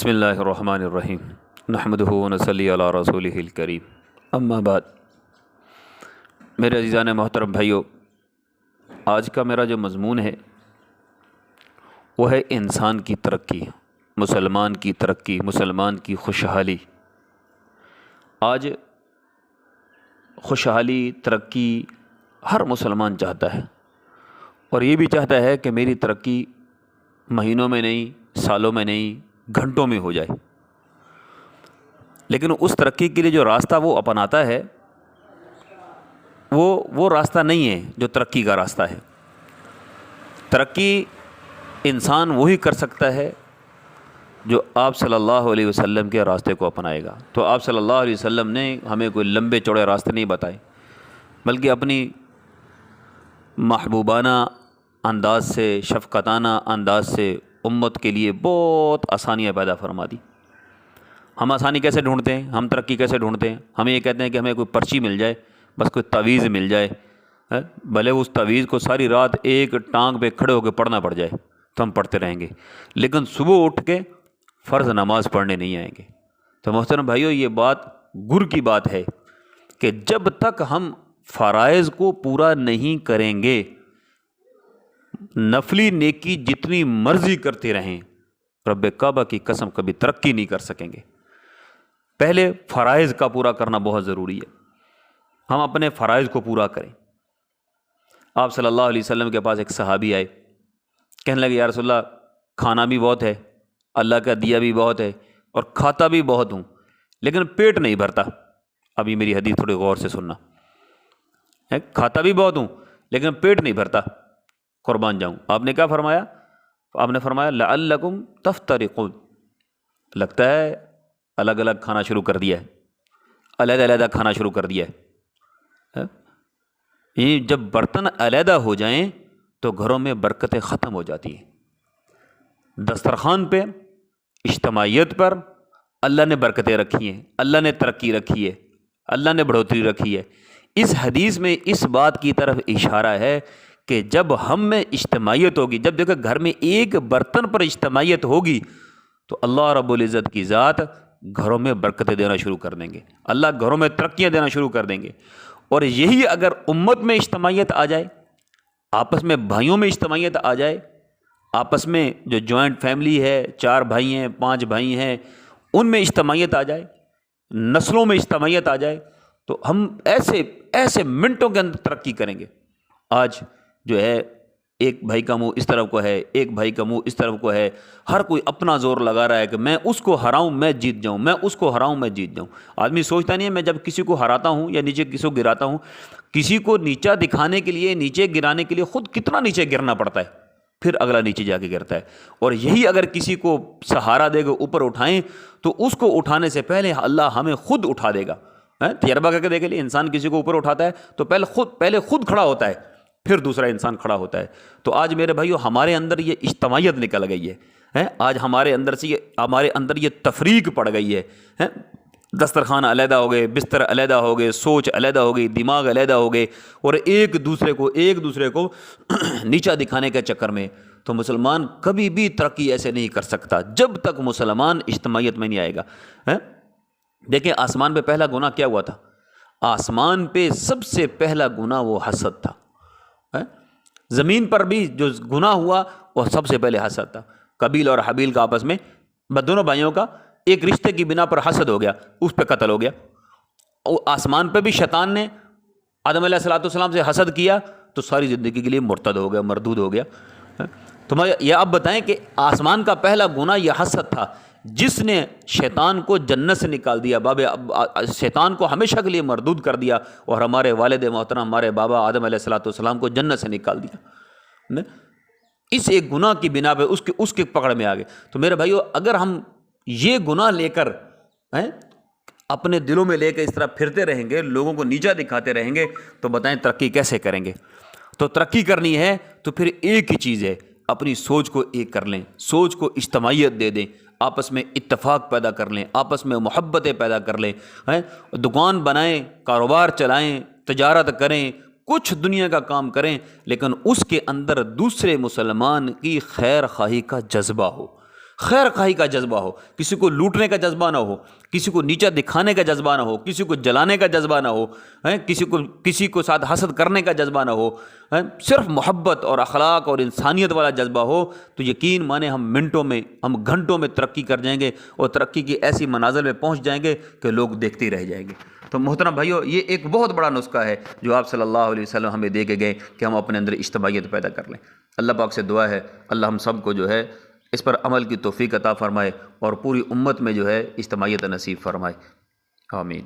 بسم اللہ الرحمن الرحیم نحمدہ ونصلی علی رسولہ الکریم اما بعد۔ میرے عزیزان محترم بھائیو، آج کا میرا جو مضمون ہے وہ ہے انسان کی ترقی، مسلمان کی ترقی، مسلمان کی خوشحالی۔ آج خوشحالی، ترقی ہر مسلمان چاہتا ہے، اور یہ بھی چاہتا ہے کہ میری ترقی مہینوں میں نہیں، سالوں میں نہیں، گھنٹوں میں ہو جائے۔ لیکن اس ترقی کے لیے جو راستہ وہ اپناتا ہے وہ راستہ نہیں ہے جو ترقی کا راستہ ہے۔ ترقی انسان وہی کر سکتا ہے جو آپ صلی اللہ علیہ وسلم کے راستے کو اپنائے گا۔ تو آپ صلی اللہ علیہ وسلم نے ہمیں کوئی لمبے چوڑے راستے نہیں بتائے، بلکہ اپنی محبوبانہ انداز سے، شفقتانہ انداز سے امت کے لیے بہت آسانیاں پیدا فرما دی۔ ہم آسانی کیسے ڈھونڈتے ہیں، ہم ترقی کیسے ڈھونڈتے ہیں؟ ہمیں یہ کہتے ہیں کہ ہمیں کوئی پرچی مل جائے، بس کوئی تعویذ مل جائے، بھلے اس تعویذ کو ساری رات ایک ٹانگ پہ کھڑے ہو کے پڑھنا پڑ جائے تو ہم پڑھتے رہیں گے، لیکن صبح اٹھ کے فرض نماز پڑھنے نہیں آئیں گے۔ تو محترم بھائیو، یہ بات گر کی بات ہے کہ جب تک ہم فرائض کو پورا نہیں کریں گے، نفلی نیکی جتنی مرضی کرتے رہیں، رب کعبہ کی قسم کبھی ترقی نہیں کر سکیں گے۔ پہلے فرائض کا پورا کرنا بہت ضروری ہے۔ ہم اپنے فرائض کو پورا کریں۔ آپ صلی اللہ علیہ وسلم کے پاس ایک صحابی آئے، کہنے لگے یا رسول اللہ، کھانا بھی بہت ہے، اللہ کا دیا بھی بہت ہے، اور کھاتا بھی بہت ہوں، لیکن پیٹ نہیں بھرتا۔ ابھی میری حدیث تھوڑی غور سے سننا، کھاتا بھی بہت ہوں لیکن پیٹ نہیں بھرتا، قربان جاؤں۔ آپ نے کیا فرمایا؟ آپ نے فرمایا لعلکم تفترقون، لگتا ہے الگ الگ کھانا شروع کر دیا ہے، علیحدہ علیحدہ کھانا شروع کر دیا ہے۔ یہ جب برتن علیحدہ ہو جائیں تو گھروں میں برکتیں ختم ہو جاتی ہیں۔ دسترخوان پہ، اجتماعیت پر اللہ نے برکتیں رکھی ہیں، اللہ نے ترقی رکھی ہے، اللہ نے بڑھوتری رکھی ہے۔ اس حدیث میں اس بات کی طرف اشارہ ہے کہ جب ہم میں اجتماعیت ہوگی، جب دیکھو گھر میں ایک برتن پر اجتماعیت ہوگی تو اللہ رب العزت کی ذات گھروں میں برکتیں دینا شروع کر دیں گے، اللہ گھروں میں ترقیاں دینا شروع کر دیں گے۔ اور یہی اگر امت میں اجتماعیت آ جائے، آپس میں بھائیوں میں اجتماعیت آ جائے، آپس میں جو جوائنٹ فیملی ہے، 4 بھائی ہیں، 5 بھائی ہیں، ان میں اجتماعیت آ جائے، نسلوں میں اجتماعیت آ جائے، تو ہم ایسے منٹوں کے اندر ترقی کریں گے۔ آج جو ہے ایک بھائی کا منہ اس طرف کو ہے، ایک بھائی کا منہ اس طرف کو ہے، ہر کوئی اپنا زور لگا رہا ہے کہ میں اس کو ہراؤں میں جیت جاؤں، میں اس کو ہراؤں میں جیت جاؤں۔ آدمی سوچتا نہیں ہے میں جب کسی کو ہراتا ہوں یا نیچے کسی کو گراتا ہوں، کسی کو نیچا دکھانے کے لیے، نیچے گرانے کے لیے خود کتنا نیچے گرنا پڑتا ہے، پھر اگلا نیچے جا کے گرتا ہے۔ اور یہی اگر کسی کو سہارا دے کے اوپر اٹھائیں تو اس کو اٹھانے سے پہلے اللہ ہمیں خود اٹھا دے گا۔ تجربہ کر کے دیکھ لیے، انسان کسی کو اوپر اٹھاتا ہے تو پہلے خود کھڑا ہوتا ہے، پھر دوسرا انسان کھڑا ہوتا ہے۔ تو آج میرے بھائیو، ہمارے اندر یہ اجتماعیت نکل گئی ہے، آج ہمارے اندر یہ تفریق پڑ گئی ہے۔ دسترخوان علیحدہ ہو گئے، بستر علیحدہ ہو گئے، سوچ علیحدہ ہو گئی، دماغ علیحدہ ہو گئے، اور ایک دوسرے کو نیچا دکھانے کے چکر میں۔ تو مسلمان کبھی بھی ترقی ایسے نہیں کر سکتا جب تک مسلمان اجتماعیت میں نہیں آئے گا۔ دیکھیں، آسمان پہ پہلا گناہ کیا ہوا تھا؟ آسمان پہ سب سے پہلا گناہ وہ حسد تھا۔ زمین پر بھی جو گناہ ہوا وہ سب سے پہلے حسد تھا۔ قابیل اور حابیل کا آپس میں، دونوں بھائیوں کا ایک رشتے کی بنا پر حسد ہو گیا، اس پہ قتل ہو گیا۔ آسمان پہ بھی شیطان نے آدم علیہ السلام سے حسد کیا تو ساری زندگی کے لیے مرتد ہو گیا، مردود ہو گیا۔ تو یہ آپ بتائیں کہ آسمان کا پہلا گناہ یہ حسد تھا، جس نے شیطان کو جنت سے نکال دیا، شیطان کو ہمیشہ کے لیے مردود کر دیا، اور ہمارے والد محترم، ہمارے بابا آدم علیہ السلام کو جنت سے نکال دیا۔ اس ایک گناہ کی بنا پہ اس کے پکڑ میں آ گئے۔ تو میرے بھائیو، اگر ہم یہ گناہ لے کر اپنے دلوں میں لے کے اس طرح پھرتے رہیں گے، لوگوں کو نیچا دکھاتے رہیں گے، تو بتائیں ترقی کیسے کریں گے؟ تو ترقی کرنی ہے تو پھر ایک ہی چیز ہے، اپنی سوچ کو ایک کر لیں، سوچ کو اجتماعیت دے دیں، آپس میں اتفاق پیدا کر لیں، آپس میں محبتیں پیدا کر لیں، دکان بنائیں، کاروبار چلائیں، تجارت کریں، کچھ دنیا کا کام کریں، لیکن اس کے اندر دوسرے مسلمان کی خیر خواہی کا جذبہ ہو۔ خیر خواہی کا جذبہ ہو، کسی کو لوٹنے کا جذبہ نہ ہو، کسی کو نیچا دکھانے کا جذبہ نہ ہو، کسی کو جلانے کا جذبہ نہ ہو، کسی کو ساتھ حسد کرنے کا جذبہ نہ ہو، صرف محبت اور اخلاق اور انسانیت والا جذبہ ہو، تو یقین مانے ہم منٹوں میں، ہم گھنٹوں میں ترقی کر جائیں گے اور ترقی کی ایسی منازل میں پہنچ جائیں گے کہ لوگ دیکھتے ہی رہ جائیں گے۔ تو محترم بھائیو، یہ ایک بہت بڑا نسخہ ہے جو آپ صلی اللہ علیہ وسلم ہمیں دے کے گئے کہ ہم اپنے اندر اجتماعیت پیدا کر لیں۔ اللہ پاک سے دعا ہے اللہ ہم سب کو جو ہے اس پر عمل کی توفیق عطا فرمائے اور پوری امت میں جو ہے اجتماعیت نصیب فرمائے، آمین۔